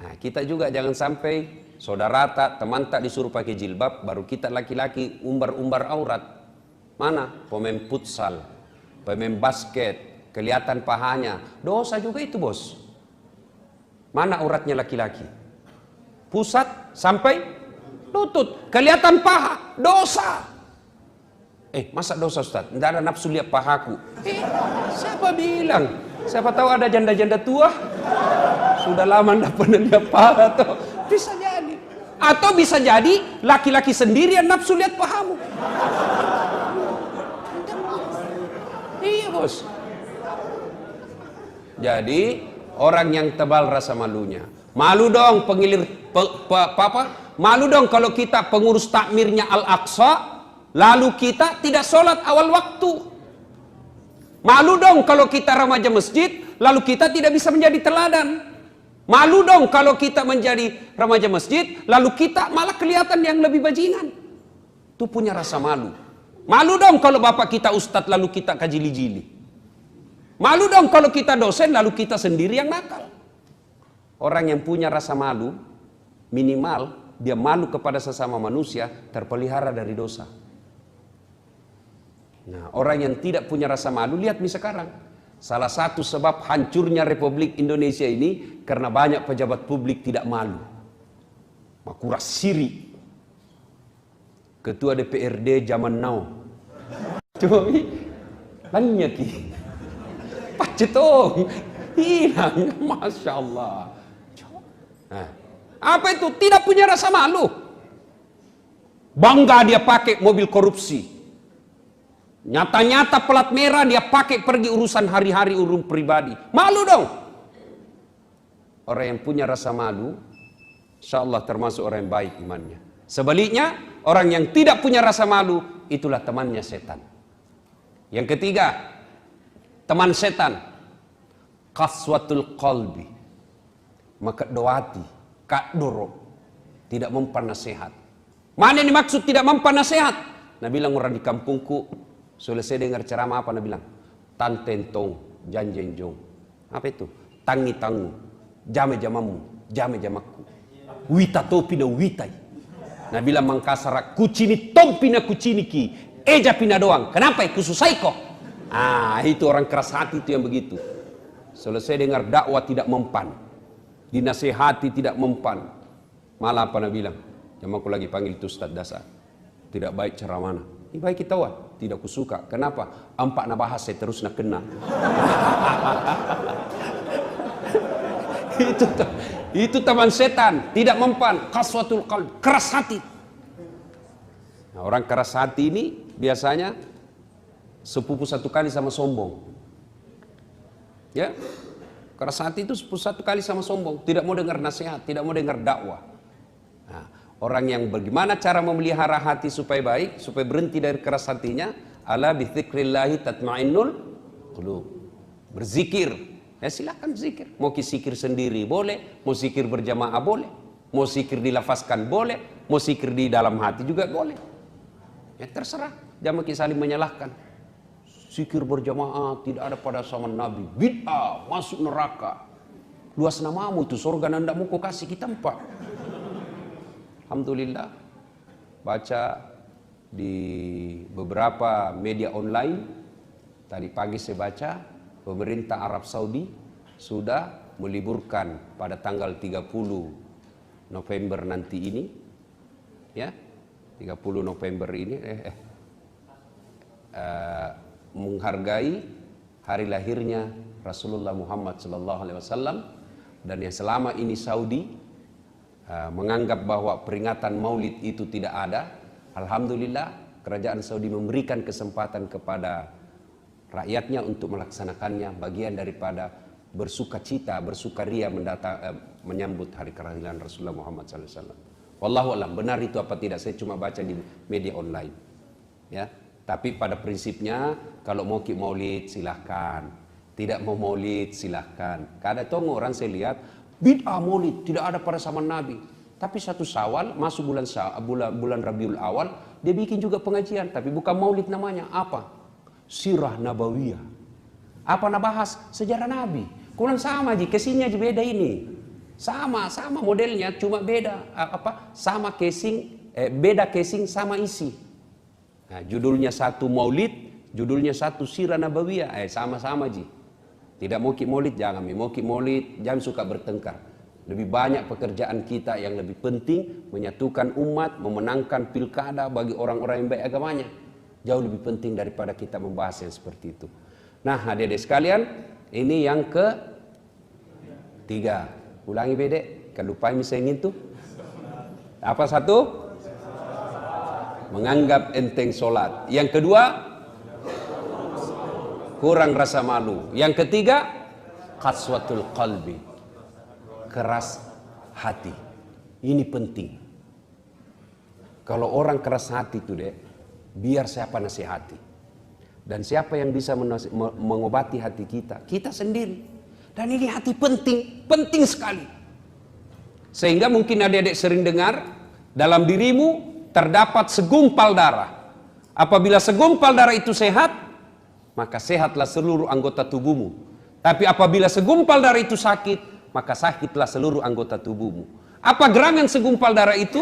[SPEAKER 1] Nah kita juga jangan sampai saudara tak, teman tak disuruh pakai jilbab, baru kita laki-laki umbar-umbar aurat. Mana? Pemain futsal, pemain basket, kelihatan pahanya. Dosa juga itu, bos. Mana auratnya laki-laki? Pusat sampai lutut, kelihatan paha, dosa. Masa dosa, Ustaz? Tidak ada nafsu lihat pahaku. Siapa bilang? Siapa tahu ada janda-janda tua? Sudah lama tidak pernah lihat paha tuh. Bisa jadi. Atau bisa jadi laki-laki sendiri yang nafsu lihat pahamu. Iya, bos. Jadi orang yang tebal rasa malunya. Malu dong malu dong kalau kita pengurus takmirnya Al-Aqsa, lalu kita tidak sholat awal waktu. Malu dong kalau kita remaja masjid, lalu kita tidak bisa menjadi teladan. Malu dong kalau kita menjadi remaja masjid, lalu kita malah kelihatan yang lebih bajingan. Itu punya rasa malu. Malu dong kalau bapak kita ustadz, lalu kita kajili-jili. Malu dong kalau kita dosen, lalu kita sendiri yang nakal. Orang yang punya rasa malu, minimal dia malu kepada sesama manusia, terpelihara dari dosa. Nah, orang yang tidak punya rasa malu, lihat nih sekarang. Salah satu sebab hancurnya Republik Indonesia ini karena banyak pejabat publik tidak malu. Makura siri. Ketua DPRD zaman now. Coba banyak pacetong hilang, masya Allah. Nah, apa itu? Tidak punya rasa malu. Bangga dia pakai mobil korupsi. Nyata-nyata pelat merah dia pakai pergi urusan hari-hari, urusan pribadi. Malu dong. Orang yang punya rasa malu, insya Allah termasuk orang yang baik imannya. Sebaliknya, orang yang tidak punya rasa malu, itulah temannya setan. Yang ketiga, teman setan, qaswatul qalbi, maka doati, kak doro, tidak mempan nasihat. Mana yang dimaksud tidak mempan nasihat? Nah bilang orang di kampungku, selesai dengar ceramah apa? Nah bilang, tan tentong, janjenjong. Apa itu? Tangi tangu, jame jamamu, jame jamaku. Wita topi na witai. Nah bilang Mangkasar, kucini tompi na kucini ki, eja pina doang. Kenapa? Kususai kok. Itu orang keras hati itu yang begitu. Selesai dengar dakwah tidak mempan, dinasehati tidak mempan. Malah apa Nabi bilang? Jamaku lagi panggil itu Ustaz Dasar. Tidak baik cara mana? Ini baik kita tidak kusuka. Kenapa? Ampak na bahas saya terus nak kena. Itu teman setan, tidak mempan, qaswatul qalb, keras hati. Nah, orang keras hati ini biasanya sepupu satu kali sama sombong. Ya, keras hati itu sepupu satu kali sama sombong, tidak mau dengar nasihat, tidak mau dengar dakwah. Nah, orang yang bagaimana cara memelihara hati supaya baik, supaya berhenti dari keras hatinya, ala bi dzikrillahi tatmainnul qulub. Berzikir. Ya silakan zikir. Mau zikir sendiri boleh, mau zikir berjamaah boleh, mau zikir dilafazkan boleh, mau zikir di dalam hati juga boleh. Ya terserah. Jangan saling menyalahkan. Zikir berjamaah tidak ada pada zaman Nabi. Bid'ah, masuk neraka. Luas namamu itu surga nanda mau kau kasih kita empat. Alhamdulillah. Baca di beberapa media online. Tadi pagi saya baca. Pemerintah Arab Saudi sudah meliburkan pada tanggal 30 November nanti ini, ya, 30 November ini, menghargai hari lahirnya Rasulullah Muhammad SAW, dan yang selama ini Saudi menganggap bahwa peringatan Maulid itu tidak ada. Alhamdulillah, kerajaan Saudi memberikan kesempatan kepada rakyatnya untuk melaksanakannya, bagian daripada bersukacita, bersukaria menyambut hari kelahiran Rasulullah Muhammad SAW. Wallahu a'lam, benar itu apa tidak, saya cuma baca di media online. Ya, tapi pada prinsipnya kalau mau maulid silahkan, tidak mau maulid silahkan. Kadang orang saya lihat bid'ah maulid tidak ada pada zaman Nabi. Tapi satu Syawal masuk bulan Rabiul Awal dia bikin juga pengajian, tapi bukan maulid namanya, apa? Sirah Nabawiyah. Apa nak bahas? Sejarah Nabi. Kurang sama aja, casingnya aja beda ini. Sama modelnya, cuma beda sama casing, beda casing sama isi. Nah, judulnya satu Maulid, judulnya satu Sirah Nabawiyah, sama-sama aja. Tidak mau maulid jangan, mau maulid jangan suka bertengkar. Lebih banyak pekerjaan kita yang lebih penting menyatukan umat, memenangkan pilkada bagi orang-orang yang baik agamanya. Jauh lebih penting daripada kita membahas yang seperti itu. Nah, adik-adik sekalian, ini yang ketiga. Ulangi bedek, kan lupa misalnya itu. Apa satu? Menganggap enteng solat. Yang kedua, kurang rasa malu. Yang ketiga, qaswatul qalbi, keras hati. Ini penting. Kalau orang keras hati itu deh, biar siapa nasihati. Dan siapa yang bisa mengobati hati kita? Kita sendiri. Dan ini hati penting sekali. Sehingga mungkin adik-adik sering dengar, dalam dirimu terdapat segumpal darah. Apabila segumpal darah itu sehat, maka sehatlah seluruh anggota tubuhmu. Tapi apabila segumpal darah itu sakit, maka sakitlah seluruh anggota tubuhmu. Apa gerangan segumpal darah itu?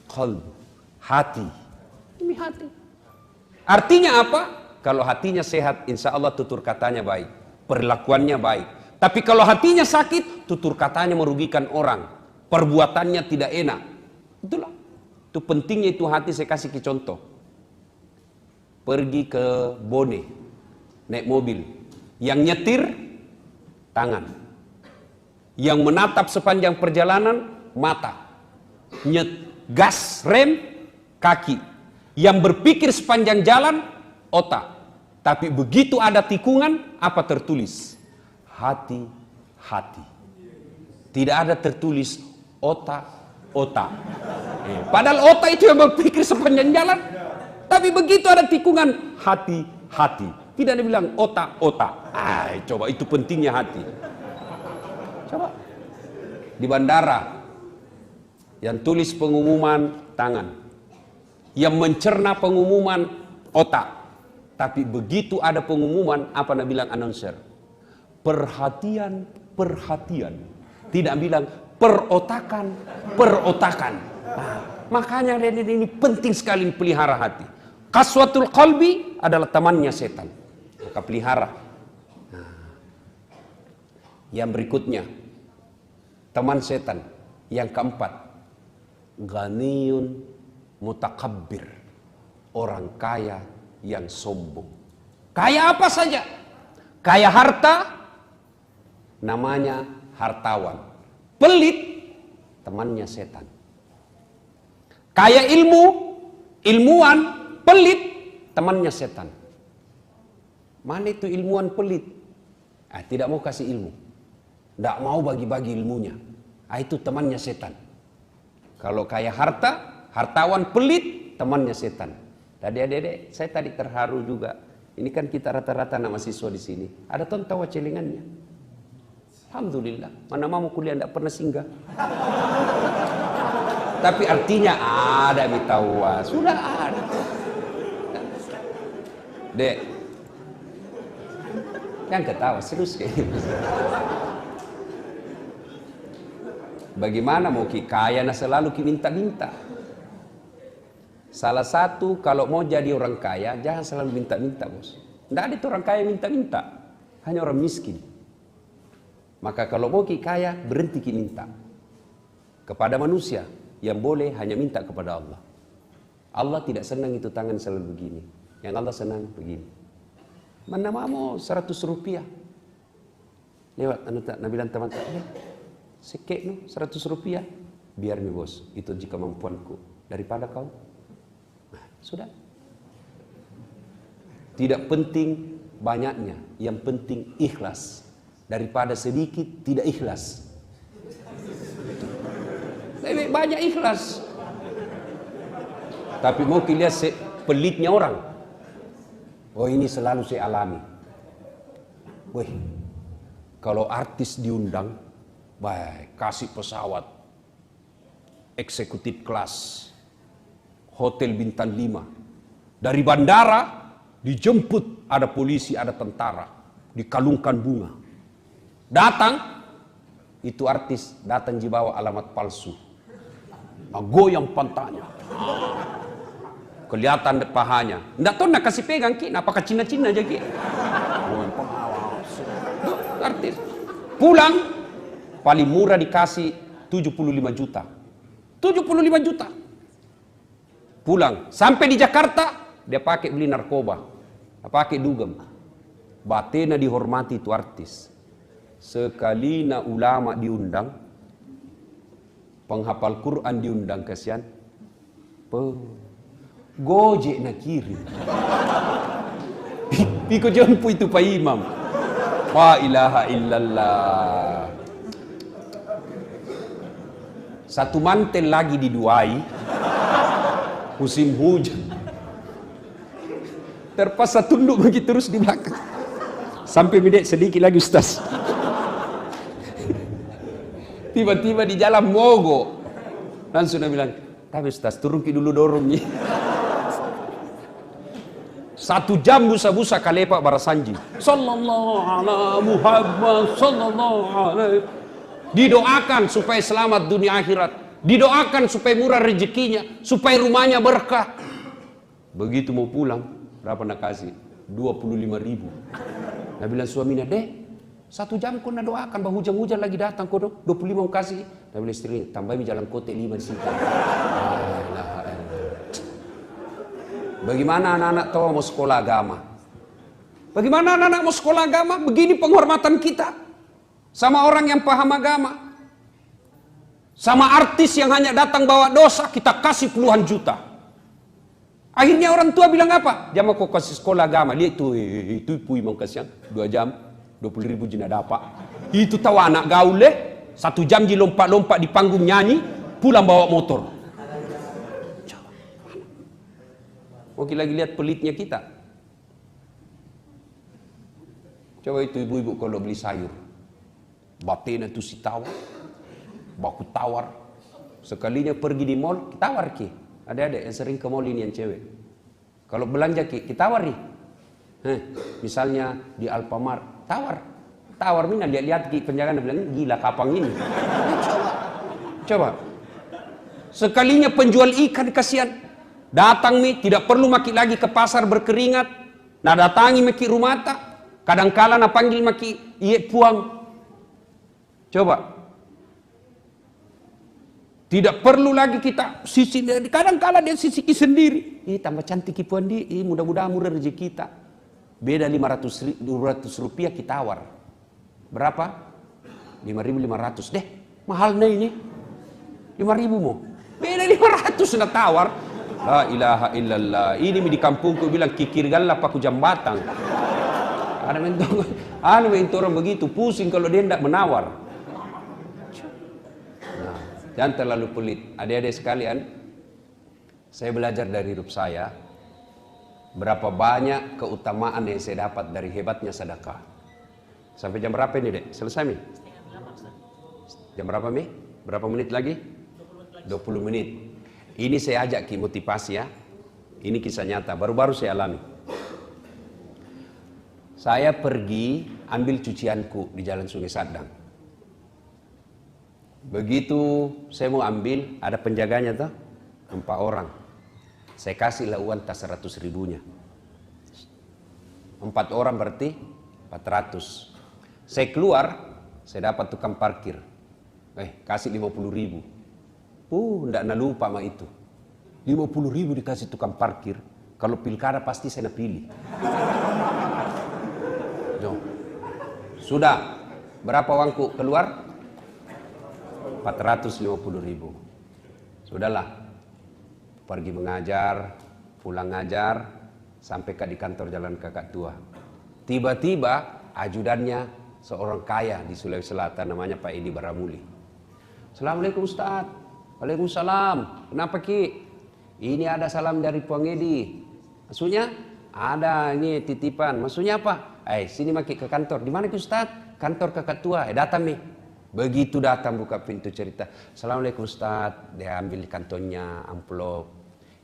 [SPEAKER 1] Qalb, hati. Ini hati. Artinya apa? Kalau hatinya sehat, insya Allah tutur katanya baik, perlakuannya baik. Tapi kalau hatinya sakit, tutur katanya merugikan orang, perbuatannya tidak enak. Itulah. Itu pentingnya itu hati. Saya kasih ke contoh. Pergi ke Bone, naik mobil, yang nyetir tangan, yang menatap sepanjang perjalanan mata, gas rem kaki. Yang berpikir sepanjang jalan, otak. Tapi begitu ada tikungan, apa tertulis? Hati-hati. Tidak ada tertulis otak-otak. Padahal otak itu yang berpikir sepanjang jalan. Tapi begitu ada tikungan, hati. Tidak ada bilang otak. Coba itu pentingnya hati. Coba. Di bandara, yang tulis pengumuman tangan. Yang mencerna pengumuman otak. Tapi begitu ada pengumuman, apa nak bilang announcer? Perhatian. Tidak bilang perotakan. Nah, makanya ini penting sekali pelihara hati. Qaswatul qalbi adalah temannya setan. Maka pelihara. Nah, yang berikutnya, teman setan. Yang keempat, ghaniyun mutakabbir. Orang kaya yang sombong. Kaya apa saja. Kaya harta, namanya hartawan. Pelit, temannya setan. Kaya ilmuwan, pelit, temannya setan. Mana itu ilmuwan pelit? Tidak mau kasih ilmu. Tidak mau bagi-bagi ilmunya. Itu temannya setan. Kalau kaya hartawan pelit, temannya setan. Tadi adik-adik, saya tadi terharu juga. Ini kan kita rata-rata anak mahasiswa di sini. Ada tawa celengannya. Alhamdulillah. Mana mau kuliah tidak pernah singgah. Tapi artinya ada bitawa, sudah ada. Dek, jangan ketawa, serius kayak gitu. Bagaimana mau kaya nah selalu minta-minta. Salah satu kalau mau jadi orang kaya jangan selalu minta-minta, bos. Tidak ada itu orang kaya minta-minta, hanya orang miskin. Maka kalau mau kaya berhenti minta kepada manusia. Yang boleh hanya minta kepada Allah. Allah tidak senang itu tangan selalu begini. Yang Allah senang begini. Mana mau 100 rupiah. Lewat nak bilang teman-teman, sekek no 100 rupiah. Biar nih bos, itu jika kemampuanku. Daripada kau. Nah, sudah. Tidak penting banyaknya. Yang penting ikhlas. Daripada sedikit tidak ikhlas. Banyak ikhlas. Tapi mau lihat pelitnya orang. Oh ini selalu saya alami. Wih, kalau artis diundang, baik kasih pesawat eksekutif kelas, hotel bintang 5. Dari bandara dijemput ada polisi, ada tentara, dikalungkan bunga. Datang, itu artis datang dibawa alamat palsu. Goyang pantatnya, kelihatan pahanya. Nggak tahu nak kasih pegang ki, apakah Cina-Cina aja ki? Artis pulang paling murah dikasih 75 juta. 75 juta. Pulang sampai di Jakarta dia pakai beli narkoba, pakai dugem. Batena dihormati itu artis. Sekali na ulama diundang, penghafal Quran diundang, kasihan. Gojek nak kirim. Piko jempu itu Pak Imam. La ilaha illallah. Satu mantel lagi diduai. Musim hujan. Terpaksa tunduk begitu terus di belakang. Sampai midek sedikit lagi Ustaz. Tiba-tiba di jalan mogok. Langsung dia bilang, tapi Ustaz turun ki dulu dorongnya. 1 jam busa-busa kalepak barasanji. Sallallahu ala Muhammad sallallahu alaihi. Didoakan supaya selamat dunia akhirat. Didoakan supaya murah rezekinya, supaya rumahnya berkah. Begitu mau pulang, berapa nak kasih? 25.000. Nah bilang suaminya, deh 1 jam kau nak doakan, bah hujan-hujan lagi datang kau 25 mau kasih. Nah bilang istrinya, tambahin jalan kote 5 di situ. Bagaimana anak-anak tahu mau sekolah agama? Bagaimana anak-anak mau sekolah agama? Begini penghormatan kita sama orang yang paham agama. Sama artis yang hanya datang bawa dosa, kita kasih puluhan juta. Akhirnya orang tua bilang apa? Jangan kau kasih sekolah agama. Lihat itu pui mau kasihan 2 jam 20.000 jina dapat. Itu tahu anak gaul 1 jam di lompat-lompat di panggung nyanyi, pulang bawa motor. Oke, lagi lihat pelitnya kita. Coba itu ibu-ibu kalau beli sayur, batena itu si tawar, baku tawar. Sekalinya pergi di mall, tawar ki. Ada-ada yang sering ke mall ini yang cewek. Kalau belanja ki, tawar nih. Misalnya di Alfamart, tawar. Tawar mina lihat ki penjagaan bilang gila kapang ini. Coba. Sekalinya penjual ikan kasihan. Datang nih, tidak perlu maki lagi ke pasar berkeringat. Nah datangi maki rumah tak. Kadang-kala na panggil maki iye puang. Coba. Tidak perlu lagi kita sisi, kadang-kala dia sisiki sendiri. Tambah cantik puan di, mudah-mudahan murah rezeki kita. Beda 200 rupiah kita tawar. Berapa? 5.500 deh. Mahal nih ini. 5.000 mau. Beda 500 na tawar. La ilaha illallah. Ini di kampungku bilang kikir galap aku jambatan. Ada orang begitu pusing kalau dia tidak menawar. Nah, jangan terlalu pelit. Adik-adik sekalian, saya belajar dari hidup saya berapa banyak keutamaan yang saya dapat dari hebatnya sedekah. Sampai jam berapa ini, Dek? Selesai, Mi? Jam berapa, Mi? Berapa menit lagi? 20 menit. Ini saya ajak ki motivasi ya. Ini kisah nyata, baru-baru saya alami. Saya pergi ambil cucianku di Jalan Sungai Sadang. Begitu saya mau ambil, ada penjaganya tuh, 4 orang. Saya kasihlah uang tas 100 ribunya. 4 orang berarti 400. Saya keluar, saya dapat tukang parkir. Kasih 50 ribu. Ndak lupa sama itu. 50 ribu dikasih tukang parkir. Kalau pilkada pasti saya pilih. Sudah, berapa uangku keluar? 450 ribu. Sudahlah, pergi mengajar, pulang ngajar, sampai di kantor Jalan Kakak Tua. Tiba-tiba ajudannya seorang kaya di Sulawesi Selatan namanya Pak Edi Baramuli. Assalamualaikum Ustaz. Waalaikumsalam. Kenapa Ki? Ini ada salam dari Puang Edi. Maksudnya? Ada ini titipan. Maksudnya apa? Sini maki ke kantor. Di mana Ustaz? Kantor Kakak Tua. Datang nih. Begitu datang buka pintu cerita. Assalamualaikum Ustaz. Dia ambil di kantongnya amplop.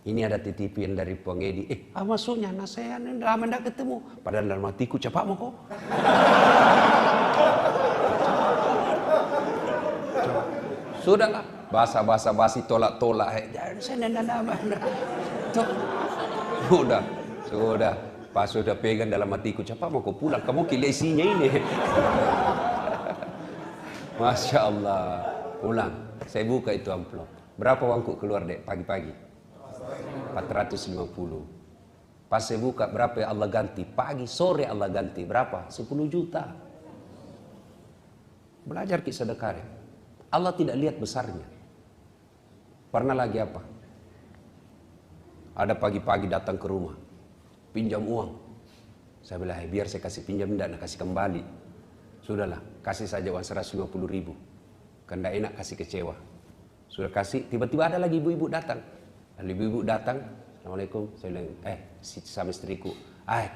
[SPEAKER 1] Ini ada titipan dari Puang Edi. Maksudnya nah saya lama tidak ketemu. Padahal dalam hatiku cepat mau kok. Sudahlah. Basa-basa basi tolak-tolak. Saya Sudah. Pas sudah pegang dalam hatiku, cepat mau kau pulang, kamu kira isinya ini. Masya Allah. Pulang, saya buka itu amplop. Berapa uangku keluar, Dek, pagi-pagi? 450. Pas saya buka, berapa ya Allah ganti? Pagi, sore Allah ganti. Berapa? 10 juta. Belajar kisah sedekah. Allah tidak lihat besarnya. Pernah lagi apa? Ada pagi-pagi datang ke rumah. Pinjam uang. Saya bilang, biar saya kasih pinjam, tidak kasih kembali. Sudahlah, kasih saja uang 150 ribu. Kan tidak enak kasih kecewa. Sudah kasih, tiba-tiba ada lagi ibu-ibu datang. Lalu ibu-ibu datang, Assalamualaikum. Saya bilang, sama istriku.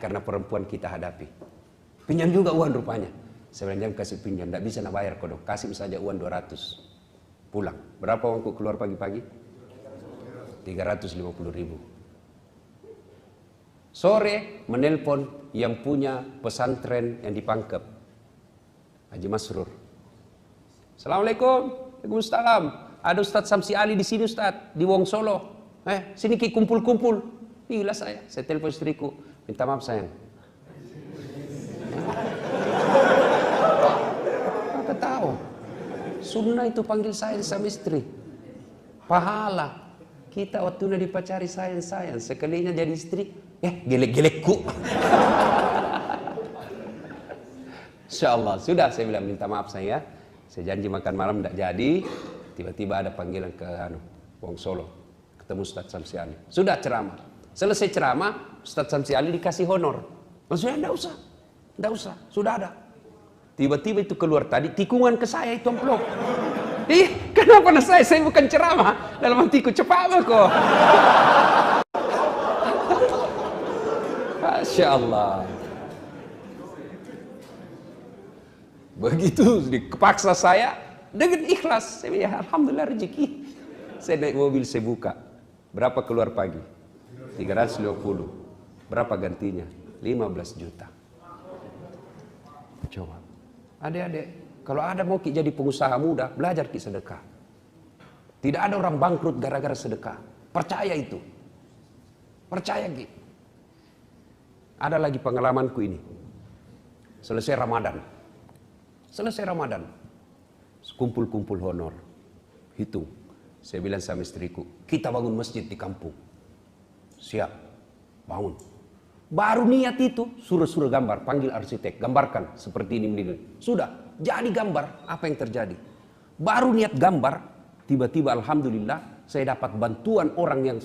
[SPEAKER 1] Karena perempuan kita hadapi. Pinjam juga uang rupanya. Saya bilang, jangan kasih pinjam, tidak bisa nak bayar kodok. Kasih saja uang 200. Pulang. Berapa uangku keluar pagi-pagi? 350 ribu. Sore menelpon yang punya pesantren yang di Pangkep, Haji Masrur. Assalamualaikum. Waalaikumsalam. Ada Ustadz Samsi Ali di sini Ustadz, di Wong Solo. Sini ki kumpul-kumpul. Gila saya telepon istriku. Minta maaf sayang. Apa tahu? Sunnah itu panggil sayang sama istri. Pahala. Kita waktu dipacari sayang-sayang. Sekalinya jadi istri, gelek-gelekku. Insyaallah. Sudah saya bilang minta maaf saya. Saya janji makan malam tidak jadi. Tiba-tiba ada panggilan ke Wong Solo. Ketemu Ustadz Samsi Ali. Sudah ceramah. Selesai ceramah, Ustadz Samsi Ali dikasih honor. Maksudnya tidak usah. Sudah ada. Tiba-tiba itu keluar tadi, tikungan ke saya itu amplop. Kenapa saya bukan ceramah? Dalam hatiku cepat kok. Masya Allah. Begitu dipaksa saya dengan ikhlas. Saya bilang, alhamdulillah rezeki. Saya naik mobil, saya buka. Berapa keluar pagi? 350. Berapa gantinya? 15 juta. Coba. Adik-adik, kalau ada mau jadi pengusaha muda, belajar sedekah. Tidak ada orang bangkrut gara-gara sedekah. Percaya itu. Percaya Ki. Ada lagi pengalamanku ini. Selesai Ramadan. Kumpul-kumpul honor. Hitung. Saya bilang sama istriku, kita bangun masjid di kampung. Siap. Bangun. Baru niat itu, suruh gambar, panggil arsitek, gambarkan seperti ini. Sudah, jadi gambar. Apa yang terjadi? Baru niat gambar, tiba-tiba alhamdulillah saya dapat bantuan orang yang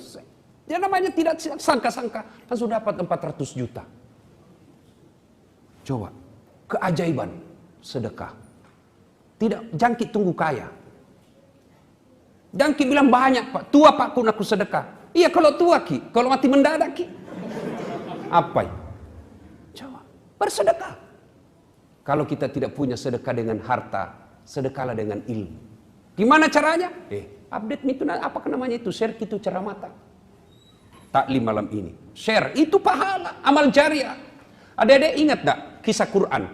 [SPEAKER 1] dia namanya tidak sangka-sangka, langsung dapat 400 juta. Coba, keajaiban sedekah. Tidak jangkit tunggu kaya. Jangkit bilang banyak Pak, tua Pak kun aku sedekah. Iya kalau tua Ki, kalau mati mendadak Ki. Apa? Coba, bersedekah. Kalau kita tidak punya sedekah dengan harta, sedekahlah dengan ilmu. Gimana caranya? Update itu apa namanya itu? Share itu ceramah taklim malam ini. Share itu pahala, amal jariah. Adik-adik ingat tak kisah Quran?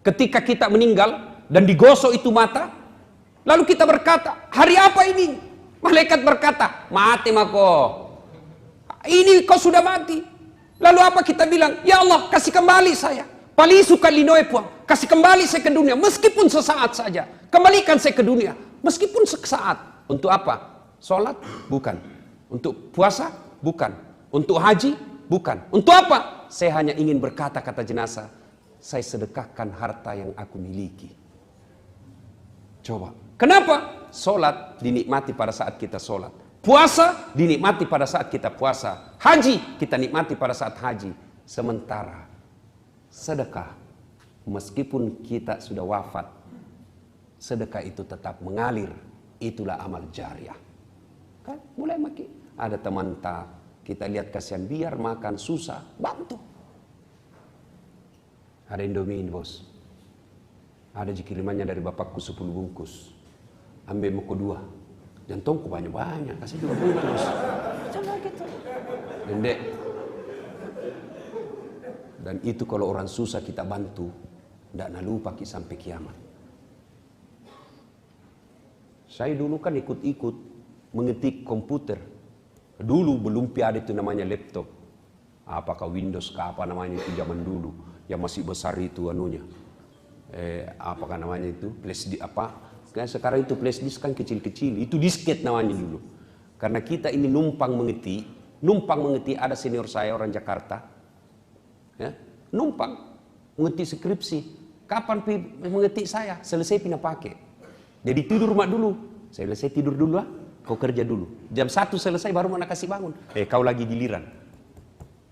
[SPEAKER 1] Ketika kita meninggal dan digosok itu mata, lalu kita berkata, hari apa ini? Malaikat berkata, mati mako. Ini kau sudah mati. Lalu apa kita bilang? Ya Allah, kasih kembali saya. Palisu kalinoe puang. Kasih kembali saya ke dunia, meskipun sesaat saja. Kembalikan saya ke dunia, meskipun sesaat. Untuk apa? Sholat? Bukan. Untuk puasa? Bukan. Untuk haji? Bukan. Untuk apa? Saya hanya ingin berkata kata jenazah, saya sedekahkan harta yang aku miliki. Coba. Kenapa? Sholat dinikmati pada saat kita sholat. Puasa dinikmati pada saat kita puasa. Haji kita nikmati pada saat haji. Sementara sedekah, meskipun kita sudah wafat, sedekah itu tetap mengalir. Itulah amal jariah. Kan mulai makin ada teman tak, kita lihat kasihan biar makan susah, bantu. Ada Indomie bos. Ada kirimannya dari bapakku 10 bungkus. Ambil muku 2. Jantungku banyak-banyak, kasih 2 bungkus. Jangan gitu. Dendek. Dan itu kalau orang susah kita bantu, tidak lupa sampai kiamat. Saya dulu kan ikut-ikut mengetik komputer. Dulu belum ada itu namanya laptop. Apakah Windows ke apa namanya itu zaman dulu. Yang masih besar itu anunya. Apakah namanya itu? Flash disk apa? Sekarang itu flash disk kan kecil-kecil. Itu disket namanya dulu. Karena kita ini numpang mengetik ada senior saya orang Jakarta. Ya, numpang mengetik skripsi. Kapan mengetik saya? Selesai pindah pakai. Jadi tidur rumah dulu. Saya bilang, saya tidur dulu lah. Kau kerja dulu. Jam 1 selesai baru mana kasih bangun. Kau lagi giliran.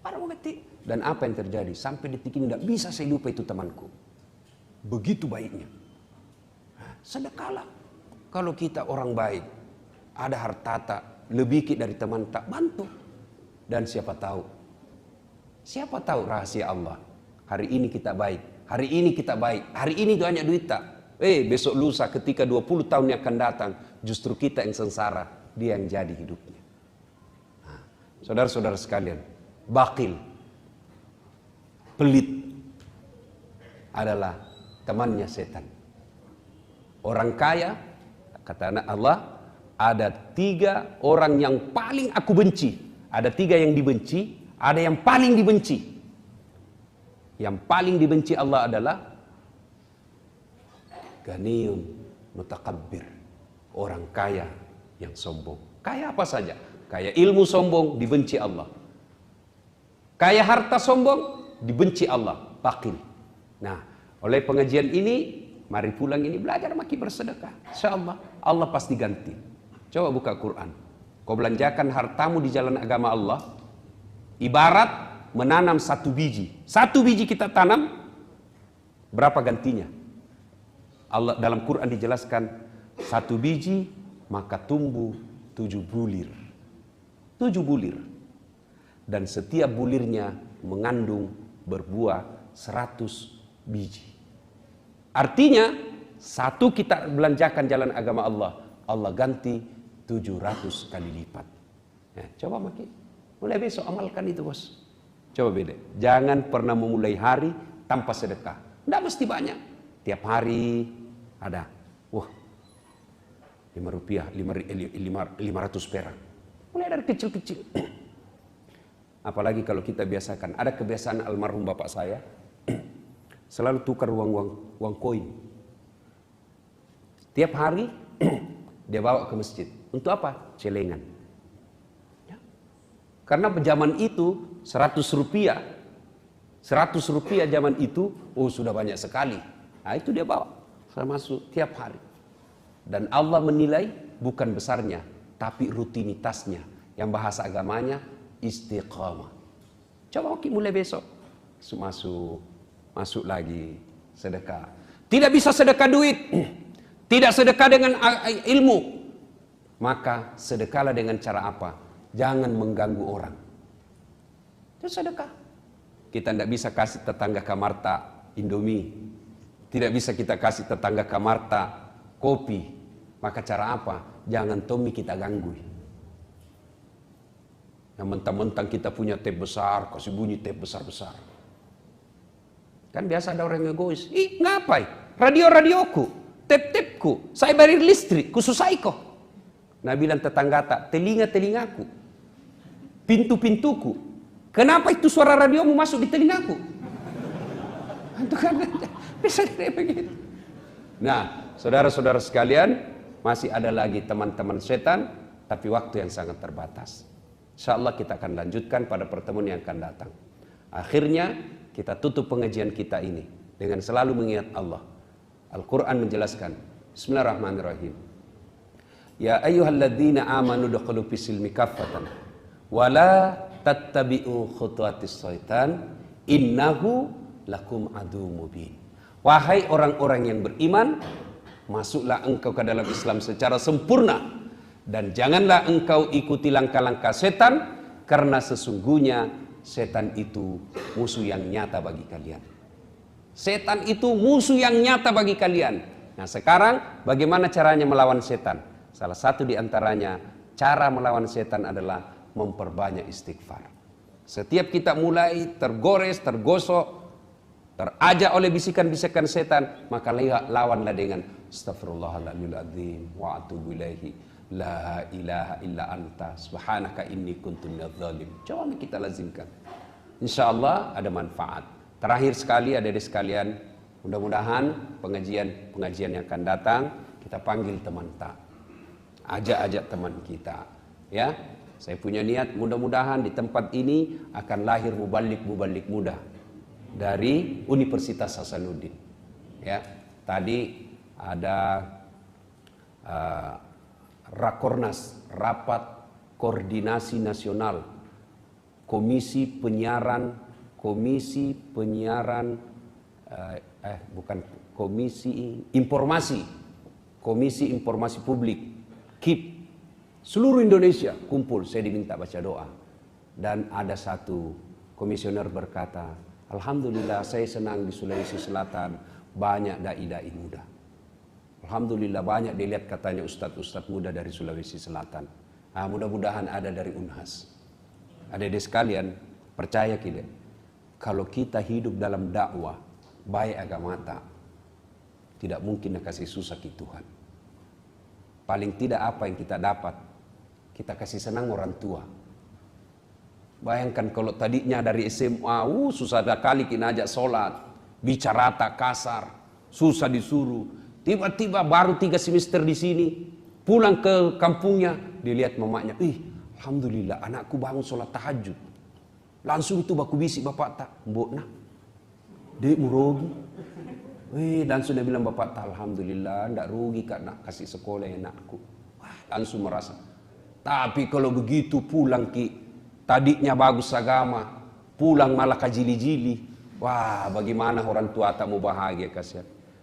[SPEAKER 1] Baru mengetik. Dan apa yang terjadi? Sampai detik ini tidak bisa saya lupa itu temanku. Begitu baiknya. Sedekahlah. Kalau kita orang baik, ada harta tak, lebih dari teman tak, bantu. Dan siapa tahu rahasia Allah. Hari ini kita baik, hari ini kita baik, hari ini banyak duit tak. Besok lusa ketika 20 tahun yang akan datang, justru kita yang sengsara, dia yang jadi hidupnya. Saudara-saudara sekalian, bakil, pelit adalah temannya setan. Orang kaya, kata Allah, ada 3 orang yang paling aku benci. Ada 3 yang dibenci, ada yang paling dibenci. Yang paling dibenci Allah adalah ganiyun mutakabbir. Orang kaya yang sombong. Kaya apa saja? Kaya ilmu sombong, dibenci Allah. Kaya harta sombong, dibenci Allah. Bakil. Nah, oleh pengajian ini, mari pulang ini belajar makin bersedekah. InsyaAllah Allah pasti ganti. Coba buka Quran. Kau belanjakan hartamu di jalan agama Allah. Ibarat menanam 1 biji. 1 biji kita tanam, berapa gantinya? Allah dalam Quran dijelaskan 1 biji maka tumbuh 7 bulir. 7 bulir. Dan setiap bulirnya mengandung berbuah 100 biji. Artinya, satu kita belanjakan jalan agama Allah, Allah ganti 700 kali lipat. Ya, coba makin. Mulai besok amalkan itu, bos. Coba beda. Jangan pernah memulai hari tanpa sedekah. Tidak mesti banyak. Tiap hari ada. Wah, 5 rupiah, 500 perak. Mulai dari kecil-kecil. Apalagi kalau kita biasakan. Ada kebiasaan almarhum bapak saya. Selalu tukar uang koin. Tiap hari dia bawa ke masjid. Untuk apa? Celengan. Ya. Karena zaman itu 100 rupiah. 100 rupiah zaman itu, oh sudah banyak sekali. Nah itu dia bawa. Saya masuk tiap hari. Dan Allah menilai bukan besarnya, tapi rutinitasnya. Yang bahasa agamanya istiqamah. Coba mulai besok. Masuk lagi sedekah. Tidak bisa sedekah duit. Tidak sedekah dengan ilmu. Maka sedekahlah dengan cara apa? Jangan mengganggu orang. Itu sedekah. Kita tidak bisa kasih tetangga kamarta Indomie. Tidak bisa kita kasih tetangga kamarta kopi. Maka cara apa? Jangan Tommy kita ganggu. Yang mentang-mentang kita punya tap besar, kasih bunyi tap besar-besar. Kan biasa ada orang yang egois. Ih, ngapain? Radio-radioku, tap-tapku, saya bayar listrik, khusus kok. Nah bilang tetangga tak, telinga-telingaku, pintu-pintuku. Kenapa itu suara radiomu masuk di telingaku? Itu kan bisa kayak begitu. Nah, saudara-saudara sekalian, masih ada lagi teman-teman setan, tapi waktu yang sangat terbatas. InsyaAllah kita akan lanjutkan pada pertemuan yang akan datang. Akhirnya kita tutup pengajian kita ini dengan selalu mengingat Allah. Al-Quran menjelaskan, Bismillahirrahmanirrahim. Ya ayyuhalladzina amanu dukhulu fis-silmi kaffatan wa la tattabi'u khutuwatis syaitan innahu lakum aduwwum mubin. Wahai orang-orang yang beriman, masuklah engkau ke dalam Islam secara sempurna dan janganlah engkau ikuti langkah-langkah setan karena sesungguhnya setan itu musuh yang nyata bagi kalian. Setan itu musuh yang nyata bagi kalian. Nah sekarang bagaimana caranya melawan setan? Salah satu di antaranya cara melawan setan adalah memperbanyak istighfar. Setiap kita mulai tergores, tergosok, terajak oleh bisikan-bisikan setan, maka lawanlah dengan Astaghfirullahaladzim wa atubu ilaihi. La ilaha illa anta subhanaka inni kuntu minadz zalim. Coba kita lazimkan. Insyaallah ada manfaat. Terakhir sekali adik-adik sekalian, mudah-mudahan pengajian yang akan datang kita panggil teman tak. Ajak-ajak teman kita, ya. Saya punya niat mudah-mudahan di tempat ini akan lahir mubalik muda dari Universitas Hasanuddin. Ya. Tadi ada Rakornas, Rapat Koordinasi Nasional, Komisi Penyiaran Komisi Informasi Publik, KIP, seluruh Indonesia kumpul, saya diminta baca doa. Dan ada satu komisioner berkata, Alhamdulillah saya senang di Sulawesi Selatan banyak dai-dai muda. Alhamdulillah banyak dilihat katanya ustadz-ustadz muda dari Sulawesi Selatan. Nah, mudah-mudahan ada dari Unhas. Adik-adik sekalian, percaya kita, kalau kita hidup dalam dakwah, baik agama tak, tidak mungkin kasih susah ke Tuhan. Paling tidak apa yang kita dapat, kita kasih senang orang tua. Bayangkan kalau tadinya dari SMA, susah kali kita ajak sholat, bicara tak kasar, susah disuruh. Tiba-tiba baru 3 semester di sini, pulang ke kampungnya, dilihat mamanya, alhamdulillah anakku bangun sholat tahajud. Langsung itu baku bisik bapak tak, mbok nak, dek murogi. Langsung dia bilang bapak tak, alhamdulillah, ndak rugi kak nak kasih sekolah anakku. Langsung merasa. Tapi kalau begitu pulang ki, tadinya bagus agama, pulang malah kajili-jili. Wah, bagaimana orang tua tak mau bahagia kasihan.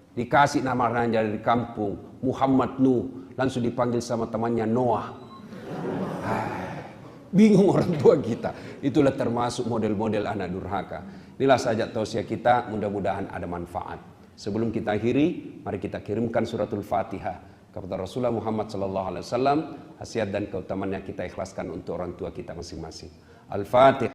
[SPEAKER 1] Dikasih nama raja dari kampung, Muhammad Nuh, langsung dipanggil sama temannya Noah. Bingung orang tua kita. Itulah termasuk model-model anak durhaka. Inilah saja tausiah kita, mudah-mudahan ada manfaat. Sebelum kita akhiri, mari kita kirimkan suratul Fatihah kepada Rasulullah Muhammad SAW. Khasiat dan keutamaannya kita ikhlaskan untuk orang tua kita masing-masing. Al-Fatihah.